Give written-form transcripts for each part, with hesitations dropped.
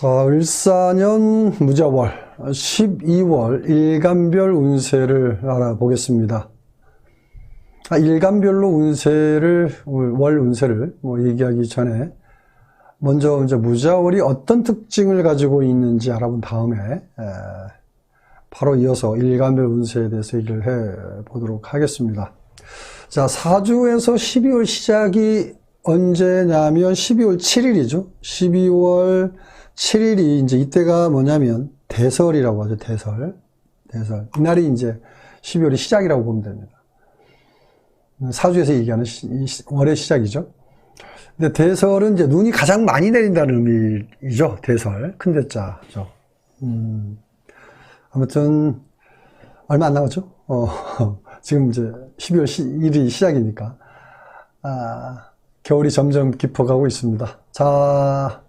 자, 을사년 무자월 12월 일간별 운세를 알아보겠습니다. 일간별로 운세를, 월 운세를 얘기하기 전에 먼저 이제 무자월이 어떤 특징을 가지고 있는지 알아본 다음에 바로 이어서 일간별 운세에 대해서 얘기를 해 보도록 하겠습니다. 자, 사주에서 12월 시작이 언제냐면 12월 7일이죠. 12월 7일이 이제 이때가 뭐냐면 대설이라고 하죠. 대설. 이날이 이제 12월의 시작이라고 보면 됩니다. 사주에서 얘기하는 월의 시작이죠. 근데 대설은 이제 눈이 가장 많이 내린다는 의미죠. 대설. 큰 대자죠. 아무튼 얼마 안 남았죠. 지금 이제 12월 1일이 시작이니까 겨울이 점점 깊어가고 있습니다. 자,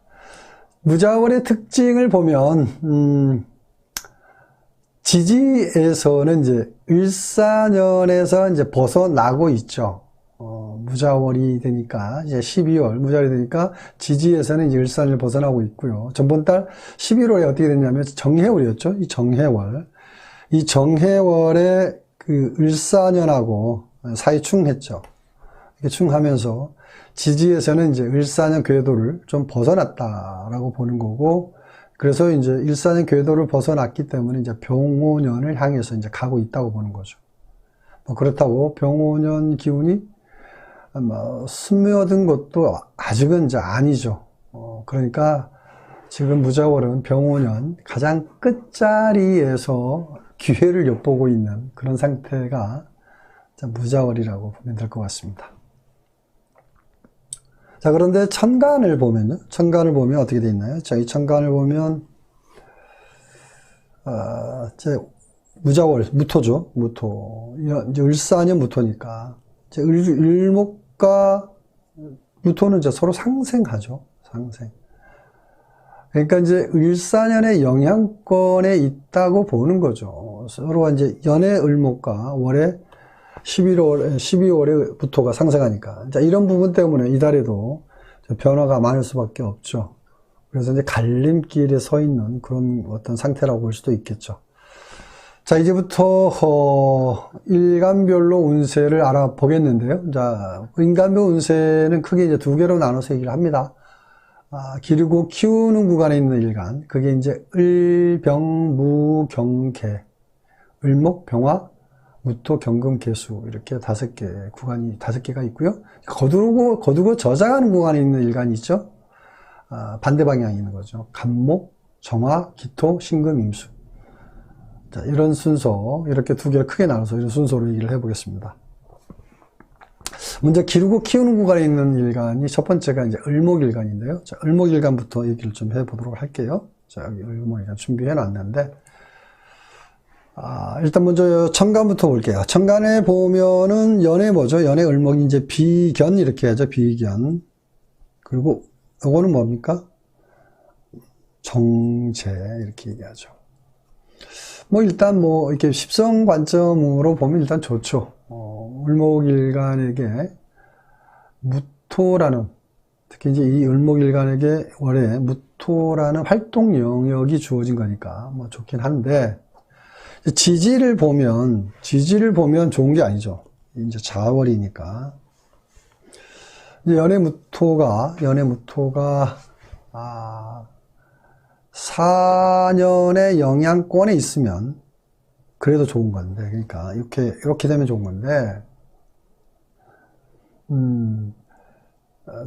무자월의 특징을 보면 지지에서는 이제 을사년에서 이제 벗어나고 있죠. 무자월이 되니까 이제 12월 무자월이 되니까 지지에서는 이제 을사년을 벗어나고 있고요. 전번 달 11월에 어떻게 됐냐면 정해월이었죠. 이 정해월. 이 정해월에 그 을사년하고 사이충했죠. 이렇게 충하면서 지지에서는 이제 을사년 궤도를 좀 벗어났다라고 보는 거고, 그래서 이제 을사년 궤도를 벗어났기 때문에 이제 병오년을 향해서 이제 가고 있다고 보는 거죠. 그렇다고 병오년 기운이 스며든 것도 아직은 이제 아니죠. 그러니까 지금 무자월은 병오년 가장 끝자리에서 기회를 엿보고 있는 그런 상태가 무자월이라고 보면 될 것 같습니다. 자, 그런데 천간을 보면요. 천간을 보면 어떻게 되어 있나요? 자, 이 천간을 보면, 무자월, 무토죠. 무토. 이제 을사년 무토니까. 이제 을목과 무토는 이제 서로 상생하죠. 상생. 그러니까 이제 을사년의 영향권에 있다고 보는 거죠. 서로 이제 연의 을목과 월의 12월에 무토가 상승하니까. 자, 이런 부분 때문에 이달에도 변화가 많을 수밖에 없죠. 그래서 이제 갈림길에 서 있는 그런 어떤 상태라고 볼 수도 있겠죠. 자, 이제부터 일간별로 운세를 알아보겠는데요. 자, 일간별 운세는 크게 이제 두 개로 나눠서 얘기를 합니다. 기르고 키우는 구간에 있는 일간. 그게 이제 을, 병, 무, 경, 개. 을목, 병화, 무토, 경금, 개수 이렇게 다섯 개가 있고요. 거두고 저장하는 구간에 있는 일간이 있죠. 반대 방향에 있는 거죠. 간목, 정화, 기토, 신금, 임수. 자, 이런 순서 이렇게 두 개를 크게 나눠서 이런 순서로 얘기를 해보겠습니다. 먼저 기르고 키우는 구간에 있는 일간이 첫 번째가 이제 을목일간인데요. 자, 을목일간부터 얘기를 좀 해보도록 할게요. 자, 여기 을목일간 준비해 놨는데. 일단 먼저 천간부터 볼게요. 천간에 보면은 연애 뭐죠? 연애 을목이 이제 비견 이렇게 하죠. 비견. 그리고 요거는 뭡니까? 정제 이렇게 얘기하죠. 일단 이렇게 십성 관점으로 보면 일단 좋죠. 을목일간에게 무토라는, 특히 이제 이 을목일간에게 월에 무토라는 활동 영역이 주어진 거니까 좋긴 한데, 지지를 보면 좋은 게 아니죠. 이제 자월이니까. 연애 무토가 4년의 영향권에 있으면 그래도 좋은 건데, 그러니까 이렇게 되면 좋은 건데,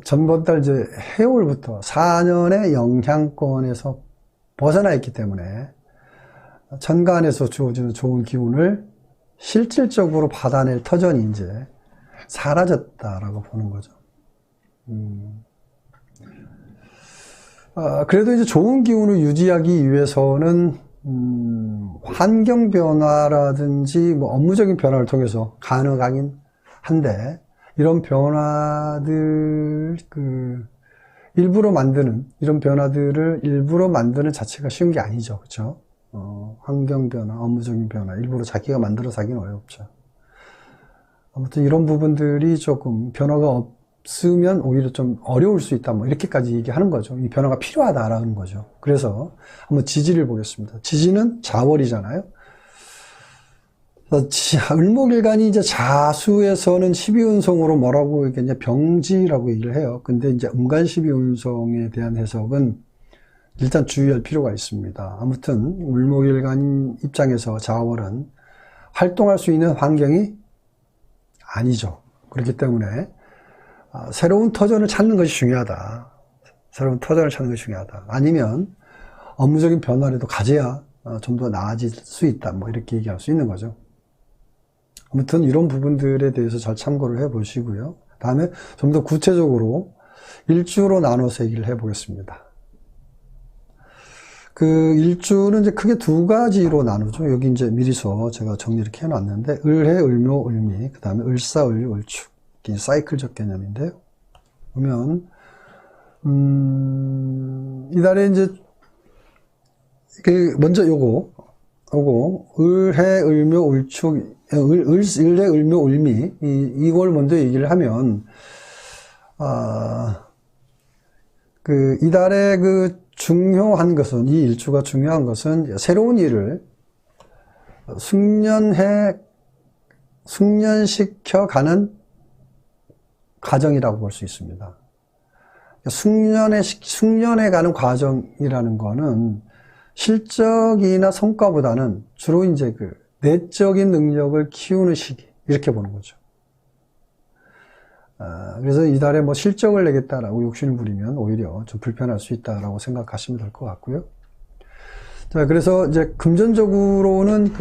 전번 달 이제 해월부터 4년의 영향권에서 벗어나 있기 때문에 천간에서 주어지는 좋은 기운을 실질적으로 받아낼 터전이 이제 사라졌다라고 보는 거죠. 그래도 이제 좋은 기운을 유지하기 위해서는 환경 변화라든지 업무적인 변화를 통해서 가능하긴 한데, 이런 변화들 이런 변화들을 일부러 만드는 자체가 쉬운 게 아니죠. 그렇죠? 환경 변화, 업무적인 변화, 일부러 자기가 만들어서 하기는 어렵죠. 아무튼 이런 부분들이 조금 변화가 없으면 오히려 좀 어려울 수 있다. 뭐 이렇게까지 얘기하는 거죠. 이 변화가 필요하다라는 거죠. 그래서 한번 지지를 보겠습니다. 지지는 자월이잖아요. 을목일간이 이제 자수에서는 12운성으로 뭐라고 얘기했냐, 병지라고 얘기를 해요. 근데 이제 음간 12운성에 대한 해석은 일단 주의할 필요가 있습니다. 아무튼 을목일간 입장에서 자월은 활동할 수 있는 환경이 아니죠. 그렇기 때문에 새로운 터전을 찾는 것이 중요하다. 새로운 터전을 찾는 것이 중요하다. 아니면 업무적인 변화라도 가져야 좀 더 나아질 수 있다. 뭐 이렇게 얘기할 수 있는 거죠. 아무튼 이런 부분들에 대해서 잘 참고를 해 보시고요. 다음에 좀 더 구체적으로 일주로 나눠서 얘기를 해 보겠습니다. 그 일주는 이제 크게 두 가지로 나누죠. 여기 이제 미리서 제가 정리를 이렇게 해놨는데, 을해, 을묘, 을미, 그 다음에 을사, 을유, 을축. 이게 사이클적 개념인데요. 보면, 이달에 이제, 먼저 요거, 을해, 을묘, 을축, 을해, 을묘, 을미, 이걸 먼저 얘기를 하면, 이달에 중요한 것은, 이 일주가 중요한 것은, 새로운 일을 숙련시켜가는 과정이라고 볼 수 있습니다. 숙련해가는 과정이라는 거는 실적이나 성과보다는 주로 이제 내적인 능력을 키우는 시기, 이렇게 보는 거죠. 그래서 이달에 뭐 실적을 내겠다라고 욕심을 부리면 오히려 좀 불편할 수 있다라고 생각하시면 될 것 같고요. 자, 그래서 이제 금전적으로는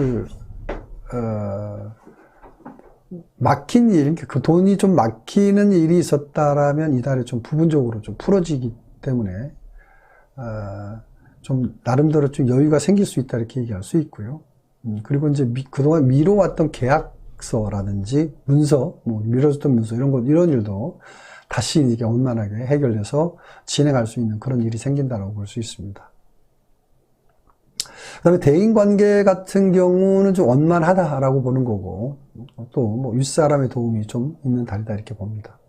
막힌 일, 그 돈이 좀 막히는 일이 있었다라면 이달에 좀 부분적으로 좀 풀어지기 때문에, 좀 나름대로 좀 여유가 생길 수 있다 이렇게 얘기할 수 있고요. 그리고 이제 그동안 미뤄왔던 계약서라든지 문서, 뭐 미뤄졌던 문서 이런 일도 다시 이게 원만하게 해결돼서 진행할 수 있는 그런 일이 생긴다라고 볼 수 있습니다. 그 다음에 대인관계 같은 경우는 좀 원만하다라고 보는 거고, 또 뭐 윗사람의 도움이 좀 있는 달이다 이렇게 봅니다.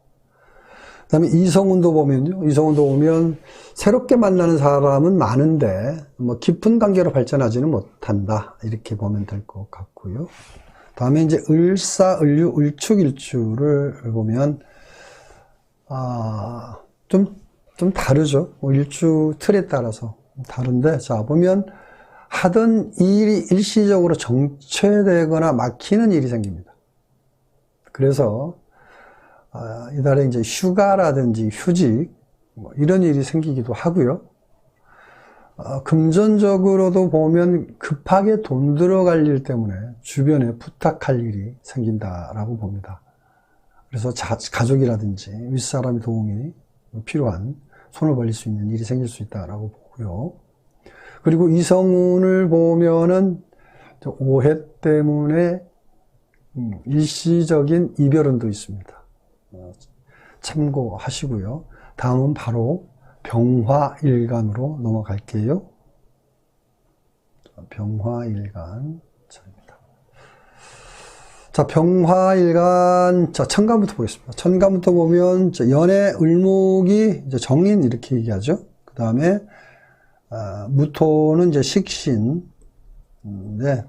그 다음에 이성운도 보면요. 이성운도 보면 새롭게 만나는 사람은 많은데 뭐 깊은 관계로 발전하지는 못한다 이렇게 보면 될 것 같고요. 다음에 이제 을사, 을유, 을축, 일주를 보면 좀 다르죠. 뭐 일주 틀에 따라서 다른데, 자 보면 하던 일이 일시적으로 정체되거나 막히는 일이 생깁니다. 그래서 이달에 이제 휴가라든지 휴직 뭐 이런 일이 생기기도 하고요. 금전적으로도 보면 급하게 돈 들어갈 일 때문에 주변에 부탁할 일이 생긴다라고 봅니다. 그래서 가족이라든지 윗사람의 도움이 필요한, 손을 벌릴 수 있는 일이 생길 수 있다라고 보고요. 그리고 이성운을 보면은 오해 때문에 일시적인 이별운도 있습니다. 참고하시고요. 다음은 바로 병화일간으로 넘어갈게요. 병화일간. 자, 병화일간. 자, 천간부터 보겠습니다. 천간부터 보면, 연애, 을목이 이제 정인, 이렇게 얘기하죠. 그 다음에, 무토는 이제 식신. 네.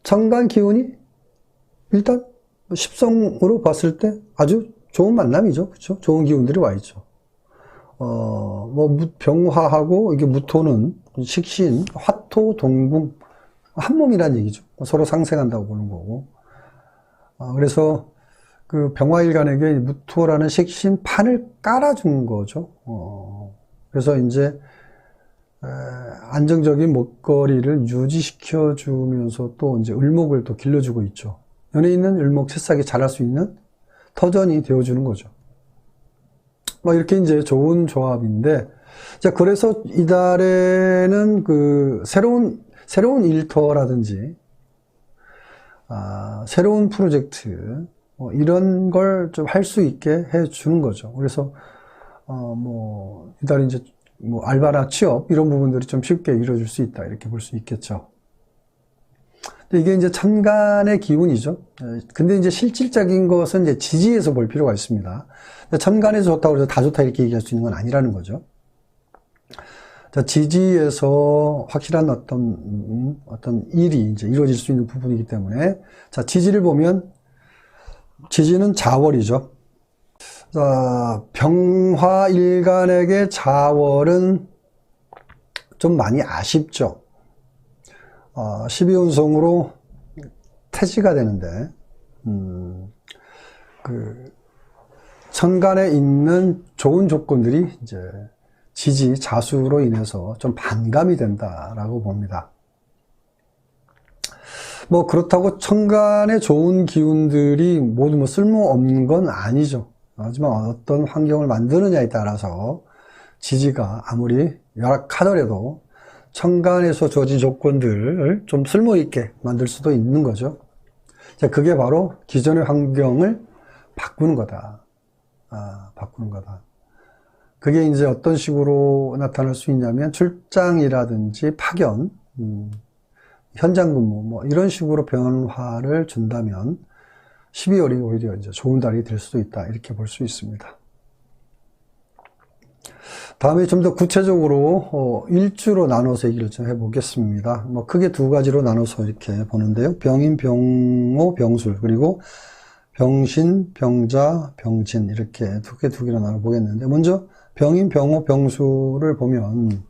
천간 기운이 일단 십성으로 봤을 때 아주 좋은 만남이죠. 그렇죠? 좋은 기운들이 와 있죠. 뭐 병화하고 이게 무토는 식신, 화토, 동궁 한 몸이란 얘기죠. 서로 상생한다고 보는 거고. 그래서 그 병화일간에게 무토라는 식신 판을 깔아준 거죠. 그래서 이제 안정적인 먹거리를 유지시켜 주면서 또 이제 을목을 또 길러주고 있죠. 연에 있는 을목 새싹이 자랄 수 있는 터전이 되어주는 거죠. 뭐 이렇게 이제 좋은 조합인데, 자, 그래서 이달에는 그 새로운 일터라든지, 새로운 프로젝트, 뭐 이런 걸 좀 할 수 있게 해 주는 거죠. 그래서, 뭐, 이달에 이제 뭐 알바나 취업, 이런 부분들이 좀 쉽게 이루어질 수 있다. 이렇게 볼 수 있겠죠. 이게 이제 천간의 기운이죠. 근데 이제 실질적인 것은 이제 지지에서 볼 필요가 있습니다. 천간에서 좋다고 해서 다 좋다 이렇게 얘기할 수 있는 건 아니라는 거죠. 자, 지지에서 확실한 어떤 일이 이제 이루어질 수 있는 부분이기 때문에, 자, 지지를 보면, 지지는 자월이죠. 자, 병화일간에게 자월은 좀 많이 아쉽죠. 12운성으로 태지가 되는데, 천간에 있는 좋은 조건들이 이제 지지, 자수로 인해서 좀 반감이 된다라고 봅니다. 뭐 그렇다고 천간에 좋은 기운들이 모두 뭐 쓸모없는 건 아니죠. 하지만 어떤 환경을 만드느냐에 따라서 지지가 아무리 열악하더라도 천간에서 주어진 조건들을 좀 쓸모있게 만들 수도 있는 거죠. 자, 그게 바로 기존의 환경을 바꾸는 거다. 바꾸는 거다. 그게 이제 어떤 식으로 나타날 수 있냐면 출장이라든지 파견, 현장 근무 뭐 이런 식으로 변화를 준다면 12월이 오히려 이제 좋은 달이 될 수도 있다. 이렇게 볼 수 있습니다. 다음에 좀 더 구체적으로 일주로 나눠서 얘기를 좀 해보겠습니다. 뭐 크게 두 가지로 나눠서 이렇게 보는데요. 병인, 병호, 병술, 그리고 병신, 병자, 병진 이렇게 두 개로 나눠보겠는데, 먼저 병인, 병호, 병술을 보면,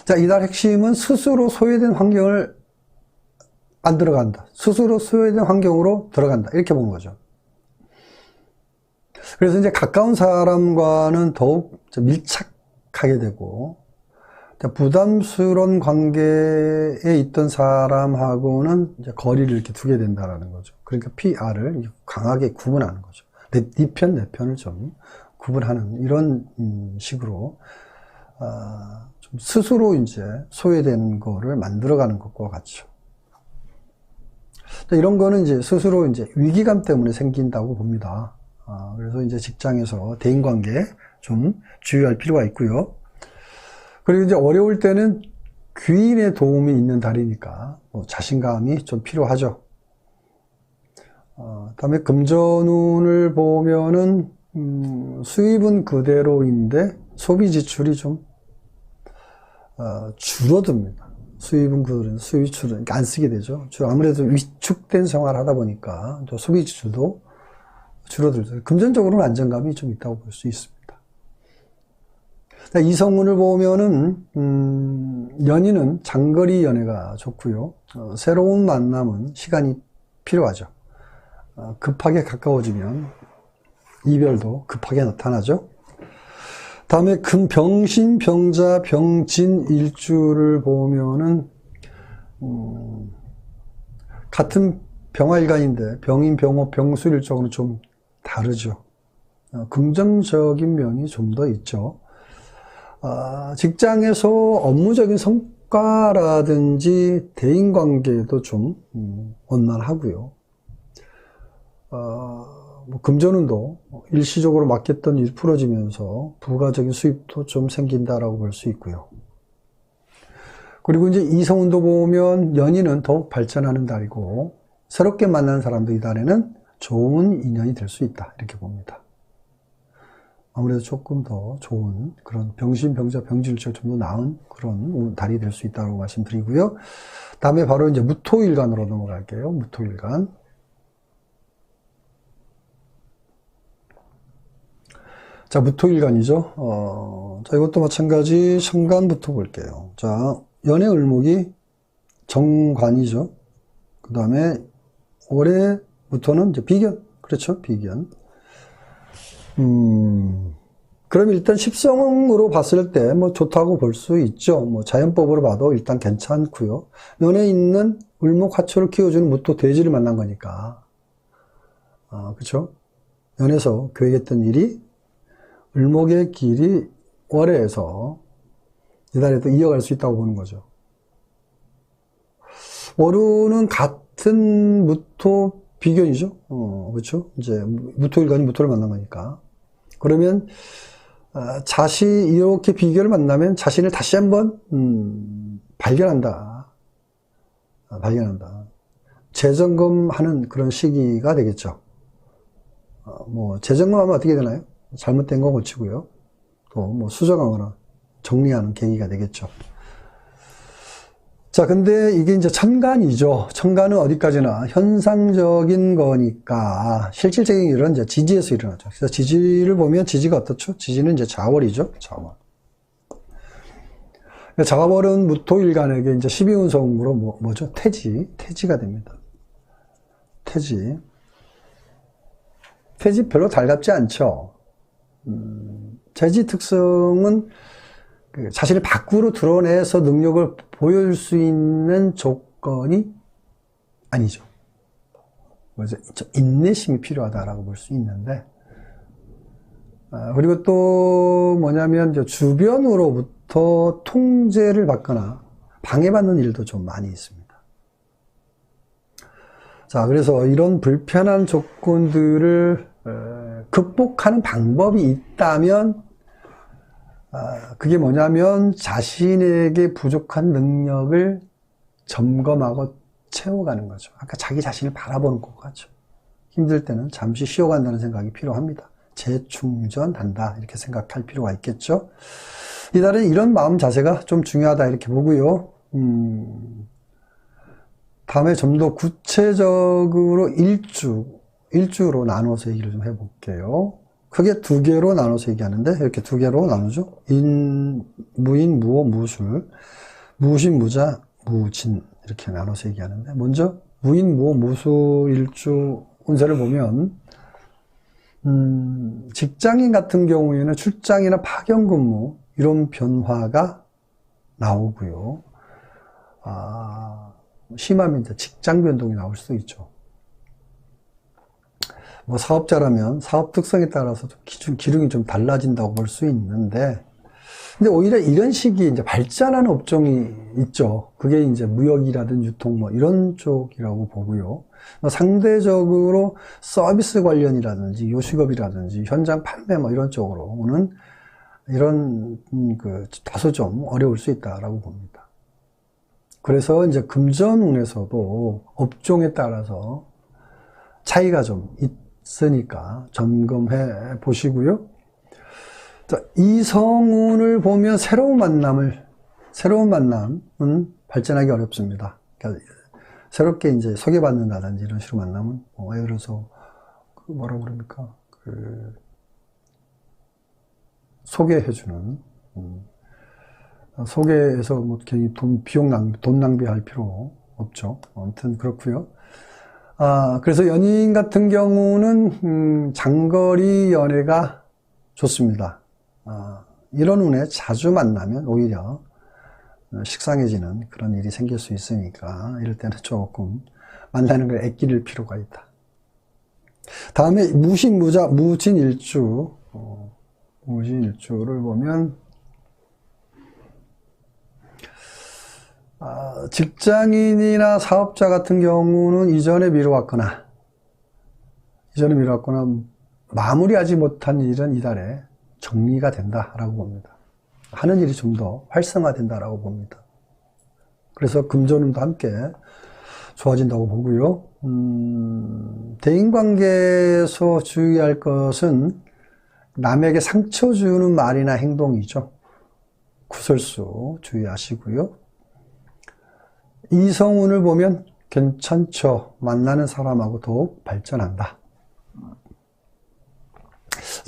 자, 이달 핵심은 스스로 소외된 환경을 만들어간다. 스스로 소외된 환경으로 들어간다. 이렇게 보는 거죠. 그래서 이제 가까운 사람과는 더욱 밀착하게 되고, 부담스러운 관계에 있던 사람하고는 이제 거리를 이렇게 두게 된다라는 거죠. 그러니까 PR을 강하게 구분하는 거죠. 네 편, 내 편을 좀 구분하는 이런 식으로, 좀 스스로 이제 소외되는 거를 만들어가는 것과 같죠. 이런 거는 이제 스스로 이제 위기감 때문에 생긴다고 봅니다. 그래서 이제 직장에서 대인관계에 좀 주의할 필요가 있고요. 그리고 이제 어려울 때는 귀인의 도움이 있는 달이니까 뭐 자신감이 좀 필요하죠. 다음에 금전운을 보면은 수입은 그대로인데 소비 지출이 좀 줄어듭니다. 수입은 그대로인데 수입 지출은 안 쓰게 되죠. 아무래도 위축된 생활을 하다 보니까 또 소비 지출도 줄어들죠. 금전적으로는 안정감이 좀 있다고 볼 수 있습니다. 이성운을 보면은 연인은 장거리 연애가 좋고요. 새로운 만남은 시간이 필요하죠. 급하게 가까워지면 이별도 급하게 나타나죠. 다음에 병신, 병자, 병진 일주를 보면은 같은 병화일간인데 병인, 병호, 병술 일적으로 좀 다르죠. 긍정적인 면이 좀 더 있죠. 직장에서 업무적인 성과라든지 대인관계도 좀 원만하고요. 뭐 금전운도 일시적으로 맡겼던 일 풀어지면서 부가적인 수입도 좀 생긴다라고 볼 수 있고요. 그리고 이제 이성운도 보면 연인은 더욱 발전하는 달이고 새롭게 만난 사람도 이 달에는 좋은 인연이 될 수 있다 이렇게 봅니다. 아무래도 조금 더 좋은 그런 병신, 병자, 병질적 좀 더 나은 그런 달이 될 수 있다고 말씀드리고요. 다음에 바로 이제 무토일간으로 넘어갈게요. 무토일간. 자, 무토일간이죠. 자, 이것도 마찬가지 천간부터 볼게요. 자, 연애 을목이 정관이죠. 그 다음에 올해부터는 이제 비견. 그렇죠. 비견. 그럼 일단 십성으로 봤을 때 뭐 좋다고 볼 수 있죠. 뭐 자연법으로 봐도 일단 괜찮고요. 연에 있는 을목화초를 키워주는 무토 대지를 만난 거니까. 그렇죠. 연에서 계획했던 일이 을목의 길이 월해에서 이달에 또 이어갈 수 있다고 보는 거죠. 월우는 같은 무토 비견이죠. 그렇죠. 이제 무토일간이 무토를 만난 거니까. 그러면 이렇게 비견을 만나면 자신을 다시 한번 발견한다. 발견한다. 재점검하는 그런 시기가 되겠죠. 뭐 재점검하면 어떻게 되나요? 잘못된 거 고치고요. 또 뭐 수정하거나 정리하는 계기가 되겠죠. 자, 근데 이게 이제 천간이죠. 천간은 어디까지나 현상적인 거니까 실질적인 일은 이제 지지에서 일어나죠. 그래서 지지를 보면 지지가 어떻죠? 지지는 이제 자월이죠. 자월. 자월은 무토일간에게 이제 12운성으로 뭐죠? 태지가 됩니다. 태지 별로 달갑지 않죠. 태지 특성은 자신을 밖으로 드러내서 능력을 보여줄 수 있는 조건이 아니죠. 그래서 인내심이 필요하다라고 볼 수 있는데, 그리고 또 뭐냐면 주변으로부터 통제를 받거나 방해받는 일도 좀 많이 있습니다. 자, 그래서 이런 불편한 조건들을 극복하는 방법이 있다면 그게 뭐냐면 자신에게 부족한 능력을 점검하고 채워가는 거죠. 아까 자기 자신을 바라보는 것 같죠. 힘들 때는 잠시 쉬어간다는 생각이 필요합니다. 재충전한다 이렇게 생각할 필요가 있겠죠. 이달은 이런 마음 자세가 좀 중요하다 이렇게 보고요. 다음에 좀 더 구체적으로 일주로 나눠서 얘기를 좀 해볼게요. 크게 두 개로 나눠서 얘기하는데 이렇게 두 개로 나누죠. 무인, 무호, 무술, 무신, 무자, 무진 이렇게 나눠서 얘기하는데 먼저 무인, 무호, 무술 일주 운세를 보면 직장인 같은 경우에는 출장이나 파견 근무 이런 변화가 나오고요. 심하면 이제 직장 변동이 나올 수도 있죠. 뭐 사업자라면 사업 특성에 따라서 기능이 좀 달라진다고 볼 수 있는데, 근데 오히려 이런 시기에 이제 발전하는 업종이 있죠. 그게 이제 무역이라든지 유통 뭐 이런 쪽이라고 보고요. 상대적으로 서비스 관련이라든지 요식업이라든지 현장 판매 뭐 이런 쪽으로는 이런 다소 좀 어려울 수 있다라고 봅니다. 그래서 이제 금전운에서도 업종에 따라서 차이가 좀 있으니까 점검해 보시고요. 자, 이성운을 보면 새로운 만남은 발전하기 어렵습니다. 그러니까 새롭게 이제 소개받는다든지 이런 식으로 만나면, 예를 들어서, 뭐라고 그럽니까? 소개해주는, 소개해서 뭐 괜히 돈 낭비할 필요 없죠. 아무튼 그렇고요. 그래서 연인 같은 경우는, 장거리 연애가 좋습니다. 이런 운에 자주 만나면 오히려 식상해지는 그런 일이 생길 수 있으니까 이럴 때는 조금 만나는 걸 아낄 필요가 있다. 다음에 무신, 무자, 무진일주 무진일주를 보면 직장인이나 사업자 같은 경우는 이전에 미뤄왔거나 마무리하지 못한 일은 이달에 정리가 된다라고 봅니다. 하는 일이 좀 더 활성화된다라고 봅니다. 그래서 금전운도 함께 좋아진다고 보고요. 대인관계에서 주의할 것은 남에게 상처 주는 말이나 행동이죠. 구설수 주의하시고요. 이성운을 보면 괜찮죠. 만나는 사람하고 더욱 발전한다.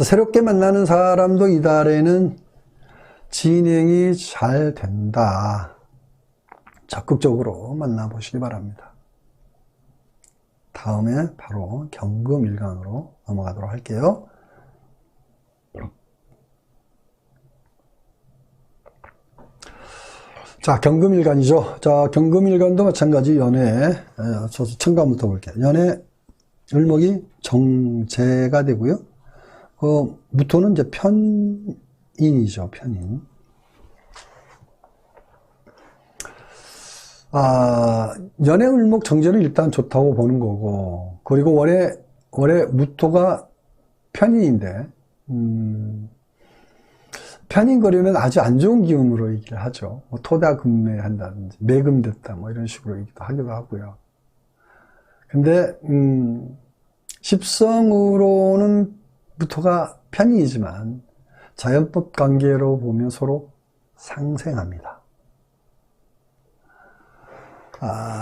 새롭게 만나는 사람도 이달에는 진행이 잘 된다. 적극적으로 만나보시기 바랍니다. 다음에 바로 경금일간으로 넘어가도록 할게요. 자, 경금일간이죠. 자, 경금일간도 마찬가지 연애, 저도 천간부터 볼게요. 연애 을목이 정제가 되고요. 무토는 이제 편인이죠, 편인. 연애 을목 정제는 일단 좋다고 보는 거고, 그리고 원래 무토가 편인인데, 편인거리는 아주 안 좋은 기운으로 얘기를 하죠. 뭐 토다금매한다든지 매금됐다 뭐 이런 식으로 얘기도 하기도 하고요. 근데 십성으로는 무토가 편인이지만 자연법 관계로 보면 서로 상생합니다.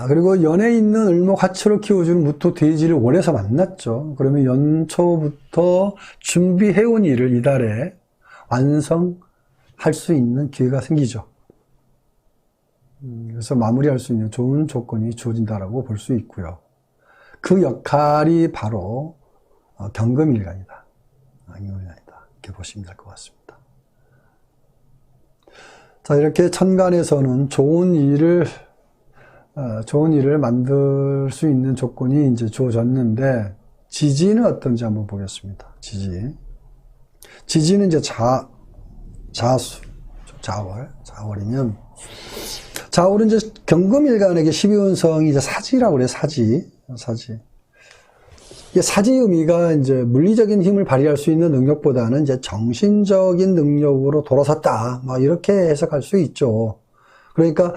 그리고 연에 있는 을목 화초를 키워주는 무토 돼지를 원해서 만났죠. 그러면 연초부터 준비해온 일을 이달에 완성할 수 있는 기회가 생기죠. 그래서 마무리할 수 있는 좋은 조건이 주어진다라고 볼 수 있고요. 그 역할이 바로 경금일간이다. 이렇게 보시면 될 것 같습니다. 자, 이렇게 천간에서는 좋은 일을 만들 수 있는 조건이 이제 주어졌는데, 지지는 어떤지 한번 보겠습니다. 지지는 이제 자월이면, 자월은 이제 경금일간에게 12운성이 이제 사지라고 그래요. 사지. 이게 사지 의미가 이제 물리적인 힘을 발휘할 수 있는 능력보다는 이제 정신적인 능력으로 돌아섰다. 막 이렇게 해석할 수 있죠. 그러니까,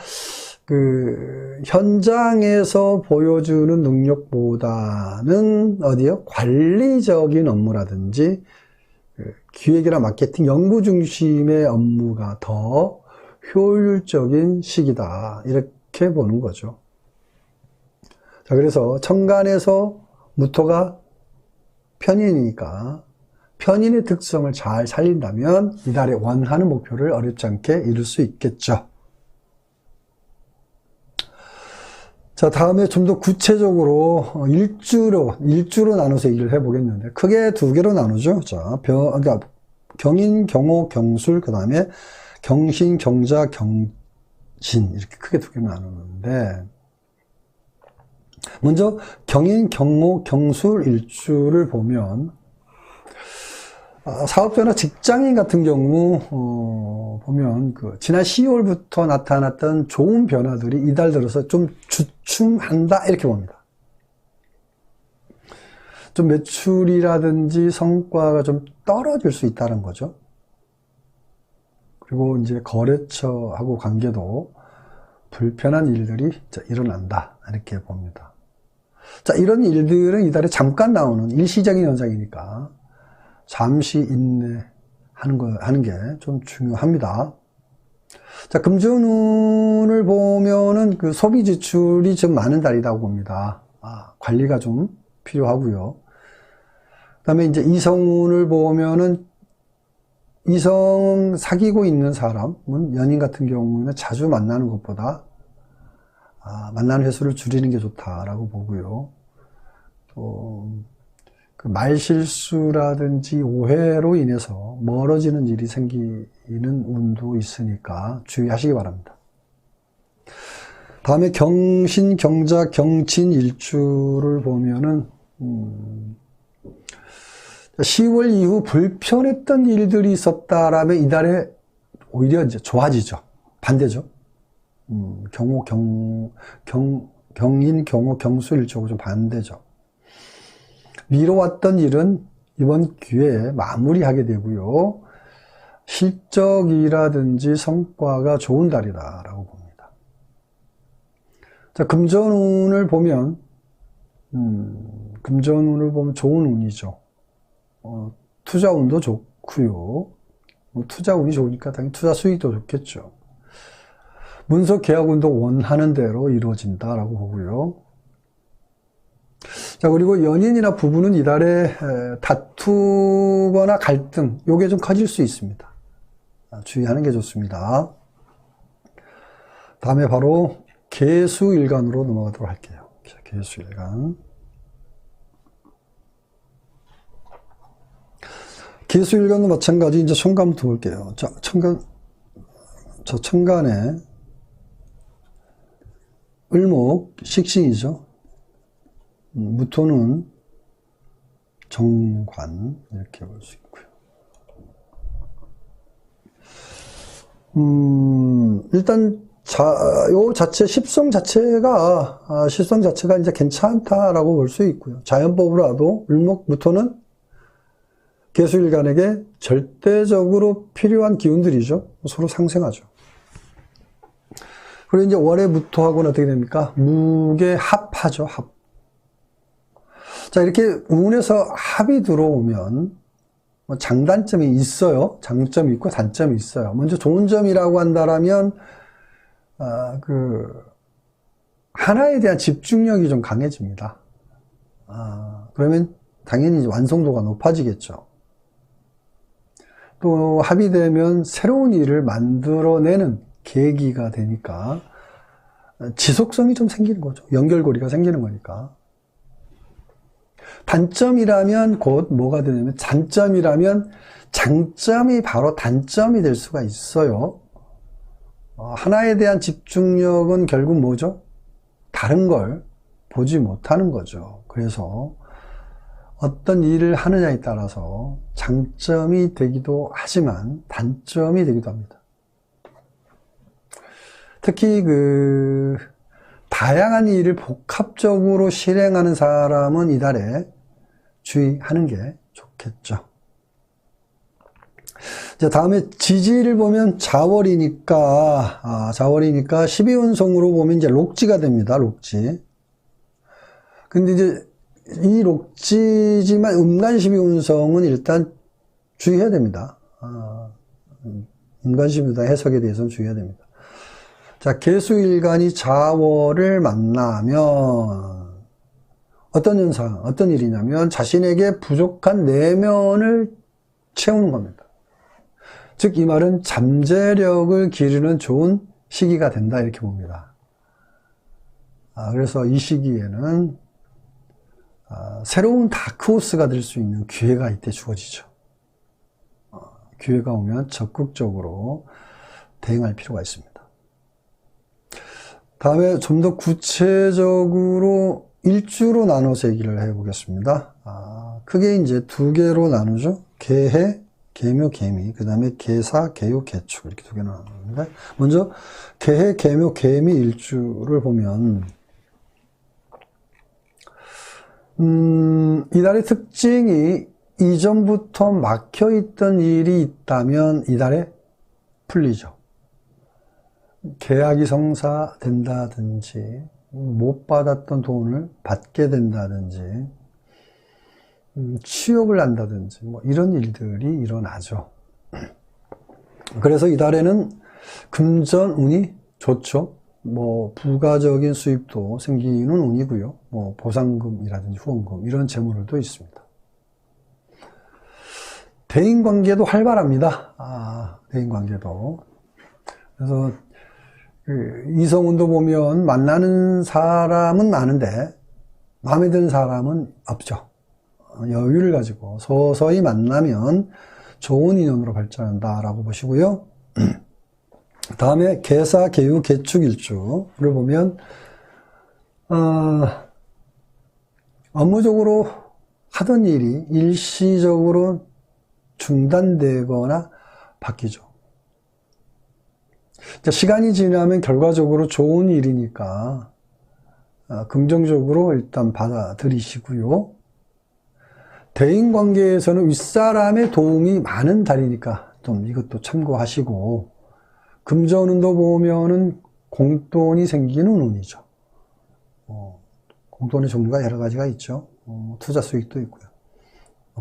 현장에서 보여주는 능력보다는 관리적인 업무라든지, 기획이나 마케팅, 연구 중심의 업무가 더 효율적인 시기다. 이렇게 보는 거죠. 자, 그래서 천간에서 무토가 편인이니까 편인의 특성을 잘 살린다면 이달에 원하는 목표를 어렵지 않게 이룰 수 있겠죠. 자, 다음에 좀 더 구체적으로 일주로 나눠서 얘기를 해보겠는데, 크게 두 개로 나누죠. 자, 그러니까 경인, 경호, 경술, 그 다음에 경신, 경자, 경진, 이렇게 크게 두 개로 나누는데, 먼저 경인, 경호, 경술 일주를 보면, 사업자나 직장인 같은 경우 보면 지난 10월부터 나타났던 좋은 변화들이 이달 들어서 좀 주춤한다 이렇게 봅니다. 좀 매출이라든지 성과가 좀 떨어질 수 있다는 거죠. 그리고 이제 거래처하고 관계도 불편한 일들이 일어난다 이렇게 봅니다. 자, 이런 일들은 이달에 잠깐 나오는 일시적인 현상이니까 잠시 인내하는 게 좀 중요합니다. 자, 금전운을 보면은 소비 지출이 좀 많은 달이라고 봅니다. 관리가 좀 필요하고요. 그 다음에 이제 이성운을 보면은 이성 사귀고 있는 사람은 연인 같은 경우는 자주 만나는 것보다 만나는 횟수를 줄이는 게 좋다라고 보고요. 또 말실수라든지 오해로 인해서 멀어지는 일이 생기는 운도 있으니까 주의하시기 바랍니다. 다음에 경신, 경자, 경진 일주를 보면은 10월 이후 불편했던 일들이 있었다라면 이달에 오히려 이제 좋아지죠. 반대죠. 경인, 경호, 경수 일주하고 좀 반대죠. 미뤄왔던 일은 이번 기회에 마무리하게 되고요. 실적이라든지 성과가 좋은 달이다라고 봅니다. 자, 금전운을 보면 좋은 운이죠. 투자운도 좋고요. 투자운이 좋으니까 당연히 투자 수익도 좋겠죠. 문서 계약운도 원하는 대로 이루어진다라고 보고요. 자, 그리고 연인이나 부부는 이달에 다투거나 갈등, 요게 좀 커질 수 있습니다. 주의하는 게 좋습니다. 다음에 바로 계수일간으로 넘어가도록 할게요. 자, 계수일간. 계수일간도 마찬가지, 이제 천간부터 볼게요. 자, 천간에 을목, 식신이죠. 무토는 정관, 이렇게 볼 수 있고요. 일단, 요 자체, 십성 자체가 이제 괜찮다라고 볼 수 있고요. 자연법으로라도 을목, 무토는 계수일간에게 절대적으로 필요한 기운들이죠. 서로 상생하죠. 그리고 이제 월의 무토하고는 어떻게 됩니까? 무게 합하죠, 합. 자, 이렇게 운에서 합이 들어오면 장단점이 있어요. 장점이 있고 단점이 있어요. 먼저 좋은 점이라고 한다라면, 하나에 대한 집중력이 좀 강해집니다. 그러면 당연히 완성도가 높아지겠죠. 또 합이 되면 새로운 일을 만들어내는 계기가 되니까 지속성이 좀 생기는 거죠. 연결고리가 생기는 거니까. 단점이라면 곧 뭐가 되냐면, 단점이라면 장점이 바로 단점이 될 수가 있어요. 하나에 대한 집중력은 결국 뭐죠? 다른 걸 보지 못하는 거죠. 그래서 어떤 일을 하느냐에 따라서 장점이 되기도 하지만 단점이 되기도 합니다. 특히 다양한 일을 복합적으로 실행하는 사람은 이달에 주의하는 게 좋겠죠. 자, 다음에 지지를 보면 자월이니까 12운성으로 보면 이제 록지가 됩니다. 록지. 근데 이제 이 록지지만 음간 12운성은 일단 주의해야 됩니다. 음간 12운성 해석에 대해서는 주의해야 됩니다. 자, 계수일간이 자월을 만나면 어떤 현상, 어떤 일이냐면 자신에게 부족한 내면을 채우는 겁니다. 즉, 이 말은 잠재력을 기르는 좋은 시기가 된다, 이렇게 봅니다. 그래서 이 시기에는 새로운 다크호스가 될 수 있는 기회가 이때 주어지죠. 기회가 오면 적극적으로 대응할 필요가 있습니다. 다음에 좀 더 구체적으로 일주로 나눠서 얘기를 해보겠습니다. 크게 이제 두 개로 나누죠. 계해, 계묘, 계미. 그 다음에 계사, 계요, 계축. 이렇게 두 개 나누는데, 먼저 계해, 계묘, 계미 일주를 보면, 이달의 특징이 이전부터 막혀있던 일이 있다면 이달에 풀리죠. 계약이 성사된다든지, 못 받았던 돈을 받게 된다든지, 취업을 한다든지, 이런 일들이 일어나죠. 그래서 이달에는 금전운이 좋죠. 부가적인 수입도 생기는 운이고요. 보상금이라든지 후원금, 이런 재물도 있습니다. 대인관계도 활발합니다. 대인관계도. 그래서 이성운도 보면 만나는 사람은 많은데 마음에 드는 사람은 없죠. 여유를 가지고 서서히 만나면 좋은 인연으로 발전한다라고 보시고요. 다음에 계사, 계유, 계축 일주를 보면 업무적으로 하던 일이 일시적으로 중단되거나 바뀌죠. 시간이 지나면 결과적으로 좋은 일이니까 긍정적으로 일단 받아들이시고요. 대인관계에서는 윗사람의 도움이 많은 달이니까 좀 이것도 참고하시고, 금전운도 보면은 공돈이 생기는 운이죠. 공돈의 종류가 여러 가지가 있죠. 투자 수익도 있고요.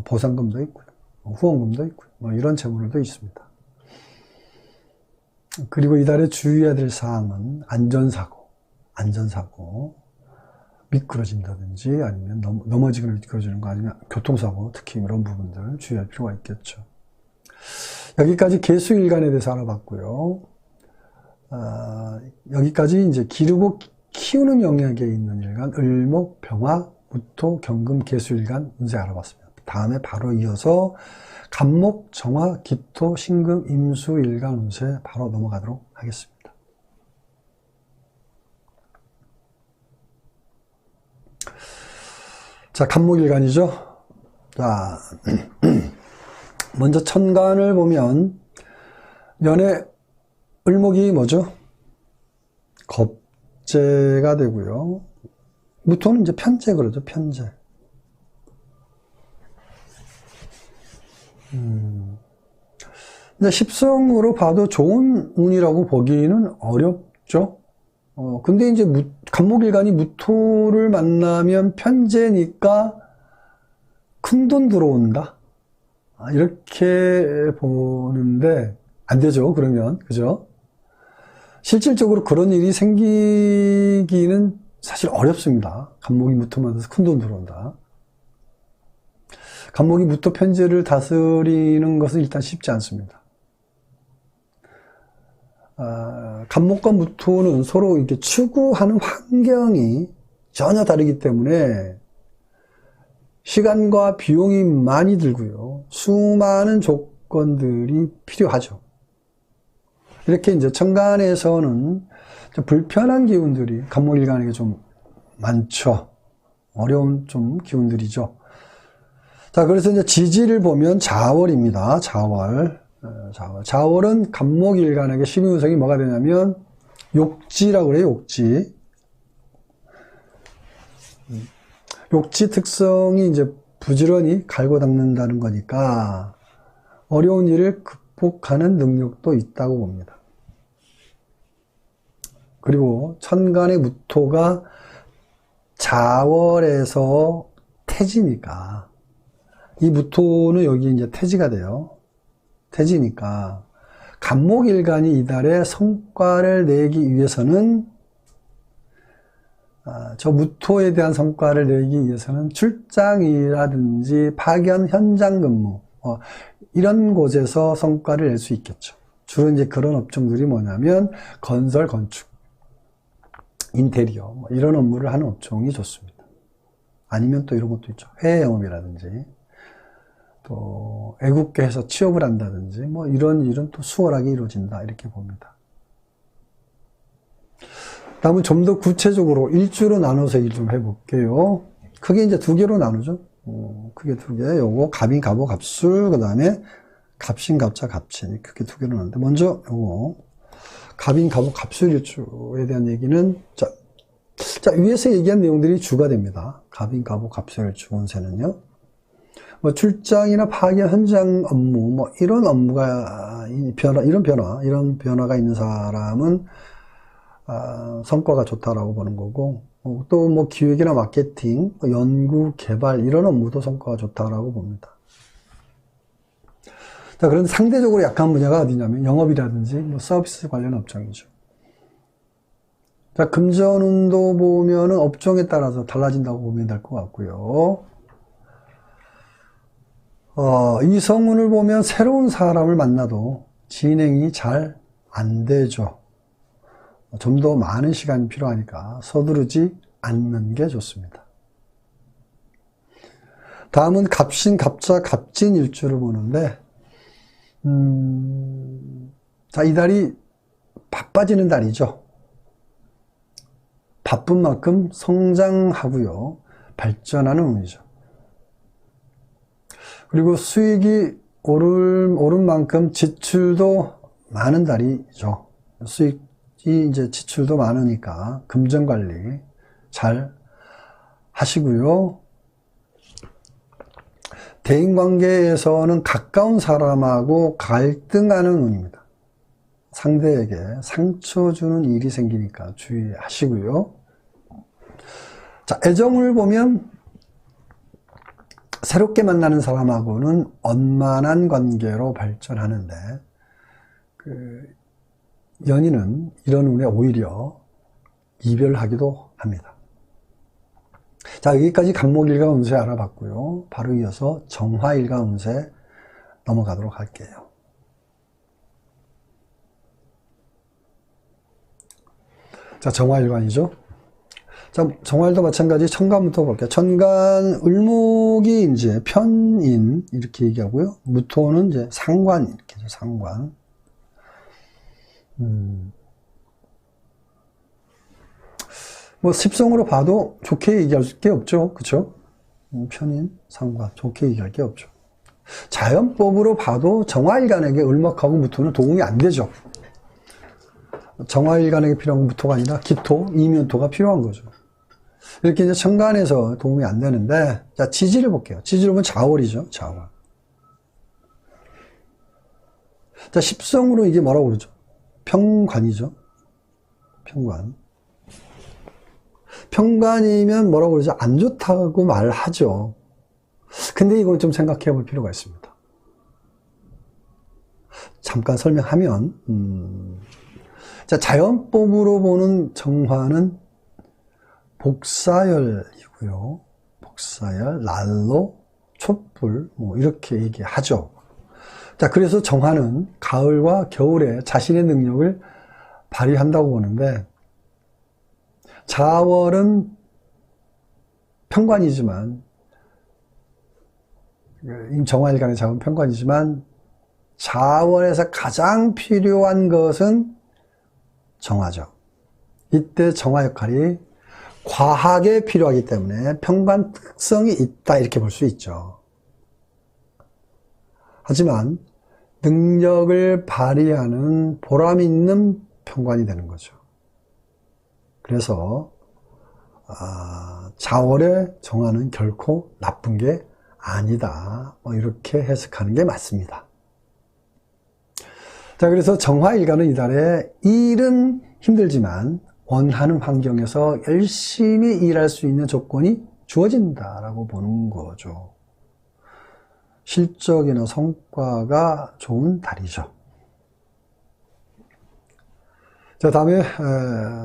보상금도 있고요. 후원금도 있고요. 이런 재물도 있습니다. 그리고 이달에 주의해야 될 사항은 안전사고, 미끄러진다든지 아니면 넘어지거나 미끄러지는 거, 아니면 교통사고, 특히 이런 부분들 주의할 필요가 있겠죠. 여기까지 계수일간에 대해서 알아봤고요. 여기까지 이제 기르고 키우는 영역에 있는 일간, 을목, 병화, 무토, 경금, 계수일간 운세 알아봤습니다. 다음에 바로 이어서 간목, 정화, 기토, 신금, 임수, 일간 운세 바로 넘어가도록 하겠습니다. 자, 간목일간이죠. 자, 먼저 천간을 보면 연애 을목이 뭐죠? 겁재가 되고요. 무토는 이제 편재 그러죠. 편재. 근데 십성으로 봐도 좋은 운이라고 보기는 어렵죠. 근데 이제 간목일간이 무토를 만나면 편재니까 큰돈 들어온다. 이렇게 보는데 안 되죠. 그러면 그죠? 실질적으로 그런 일이 생기기는 사실 어렵습니다. 간목이 무토 만나서 큰돈 들어온다. 간목이 무토 편재를 다스리는 것은 일단 쉽지 않습니다. 간목과 무토는 서로 이렇게 추구하는 환경이 전혀 다르기 때문에 시간과 비용이 많이 들고요. 수많은 조건들이 필요하죠. 이렇게 이제 천간에서는 불편한 기운들이 간목일간에게 좀 많죠. 어려운 좀 기운들이죠. 자, 그래서 이제 지지를 보면 자월입니다. 자월은 간목일간에게 신유성이 뭐가 되냐면 욕지라고 그래요. 욕지 특성이 이제 부지런히 갈고 닦는다는 거니까 어려운 일을 극복하는 능력도 있다고 봅니다. 그리고 천간의 무토가 자월에서 태지니까 이 무토는 여기 이제 태지가 돼요. 태지니까 간목일간이 이달에 성과를 내기 위해서는 저 무토에 대한 성과를 내기 위해서는 출장이라든지 파견 현장 근무 이런 곳에서 성과를 낼 수 있겠죠. 주로 이제 그런 업종들이 뭐냐면 건설, 건축, 인테리어 이런 업무를 하는 업종이 좋습니다. 아니면 또 이런 것도 있죠. 해외 영업이라든지 또 애국계에서 취업을 한다든지 뭐 이런 일은 또 수월하게 이루어진다 이렇게 봅니다. 다음은 좀 더 구체적으로 일주로 나눠서 일 좀 해볼게요. 크게 이제 두 개로 나누죠. 크게 두 개. 요거 갑인, 갑오, 갑술. 그 다음에 갑신, 갑자, 갑진. 크게 두 개로 나누는데 먼저 요거 갑인, 갑오, 갑술 일주에 대한 얘기는 자 위에서 얘기한 내용들이 주가 됩니다. 갑인, 갑오, 갑술 일주 운세는요. 뭐 출장이나 파견 현장 업무 뭐 이런 업무가 이런 변화가 있는 사람은 성과가 좋다라고 보는 거고, 또 뭐 기획이나 마케팅, 연구, 개발 이런 업무도 성과가 좋다라고 봅니다. 자, 그런데 상대적으로 약한 분야가 어디냐면 영업이라든지 뭐 서비스 관련 업종이죠. 자, 금전운도 보면은 업종에 따라서 달라진다고 보면 될 것 같고요. 이성운을 보면 새로운 사람을 만나도 진행이 잘 안 되죠. 좀 더 많은 시간이 필요하니까 서두르지 않는 게 좋습니다. 다음은 갑신, 갑자, 갑진 일주를 보는데 자, 이 달이 바빠지는 달이죠. 바쁜 만큼 성장하고요. 발전하는 운이죠. 그리고 수익이 오른 만큼 지출도 많은 달이죠. 수익이 이제 지출도 많으니까 금전 관리 잘 하시고요. 대인 관계에서는 가까운 사람하고 갈등하는 운입니다. 상대에게 상처 주는 일이 생기니까 주의하시고요. 자, 애정을 보면 새롭게 만나는 사람하고는 원만한 관계로 발전하는데 연인은 이런 운에 오히려 이별하기도 합니다. 자, 여기까지 간목일간 운세 알아봤고요. 바로 이어서 정화일간 운세 넘어가도록 할게요. 자, 정화일간이죠. 자, 정화일도 마찬가지 천간부터 볼게요. 천간 을목이 이제 편인 이렇게 얘기하고요. 무토는 이제 상관 이렇게 해서 상관. 뭐 십성으로 봐도 좋게 얘기할 게 없죠. 그쵸? 편인, 상관 좋게 얘기할 게 없죠. 자연법으로 봐도 정화일간에게 을목하고 무토는 도움이 안 되죠. 정화일간에게 필요한 무토가 아니라 기토, 이면토가 필요한 거죠. 이렇게 이제 천간에서 도움이 안 되는데, 자, 지지를 볼게요. 지지를 보면 자월이죠. 자월. 자, 십성으로 이게 뭐라고 그러죠? 평관이죠. 평관. 평관이면 뭐라고 그러죠? 안 좋다고 말하죠. 근데 이걸 좀 생각해 볼 필요가 있습니다. 잠깐 설명하면, 자, 자연법으로 보는 정화는 복사열이고요. 복사열, 난로, 촛불, 뭐, 이렇게 얘기하죠. 자, 그래서 정화는 가을과 겨울에 자신의 능력을 발휘한다고 보는데, 자월은 평관이지만, 정화일간의 자월은 평관이지만, 자월에서 가장 필요한 것은 정화죠. 이때 정화 역할이 과하게 필요하기 때문에 평관 특성이 있다 이렇게 볼 수 있죠. 하지만 능력을 발휘하는 보람 있는 평관이 되는 거죠. 그래서 자월의 정화는 결코 나쁜 게 아니다. 뭐 이렇게 해석하는 게 맞습니다. 자, 그래서 정화일간은 이달에 일은 힘들지만 원하는 환경에서 열심히 일할 수 있는 조건이 주어진다라고 보는 거죠. 실적이나 성과가 좋은 달이죠. 자, 다음에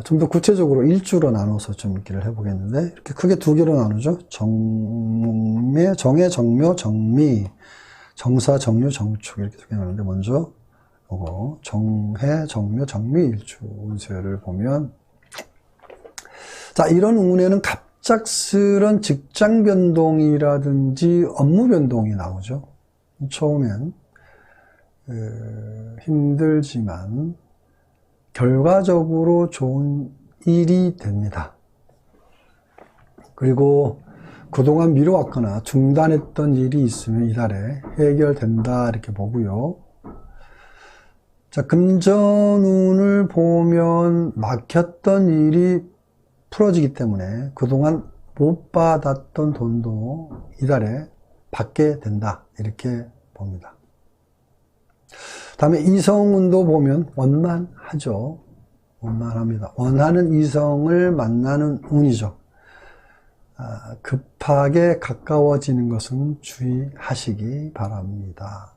좀 더 구체적으로 일주로 나눠서 좀 얘기를 해보겠는데, 이렇게 크게 두 개로 나누죠. 정의, 정묘, 정미, 정사, 정유, 정축 이렇게 두 개 나누는데, 먼저 요거 정해, 정묘, 정미 일주 운세를 보면, 자, 이런 운에는 갑작스런 직장 변동이라든지 업무 변동이 나오죠. 처음엔 힘들지만 결과적으로 좋은 일이 됩니다. 그리고 그동안 미뤄왔거나 중단했던 일이 있으면 이달에 해결된다 이렇게 보고요. 자, 금전운을 보면 막혔던 일이 풀어지기 때문에 그동안 못 받았던 돈도 이달에 받게 된다 이렇게 봅니다. 다음에 이성운도 보면 원만하죠. 원만합니다. 원하는 이성을 만나는 운이죠. 급하게 가까워지는 것은 주의하시기 바랍니다.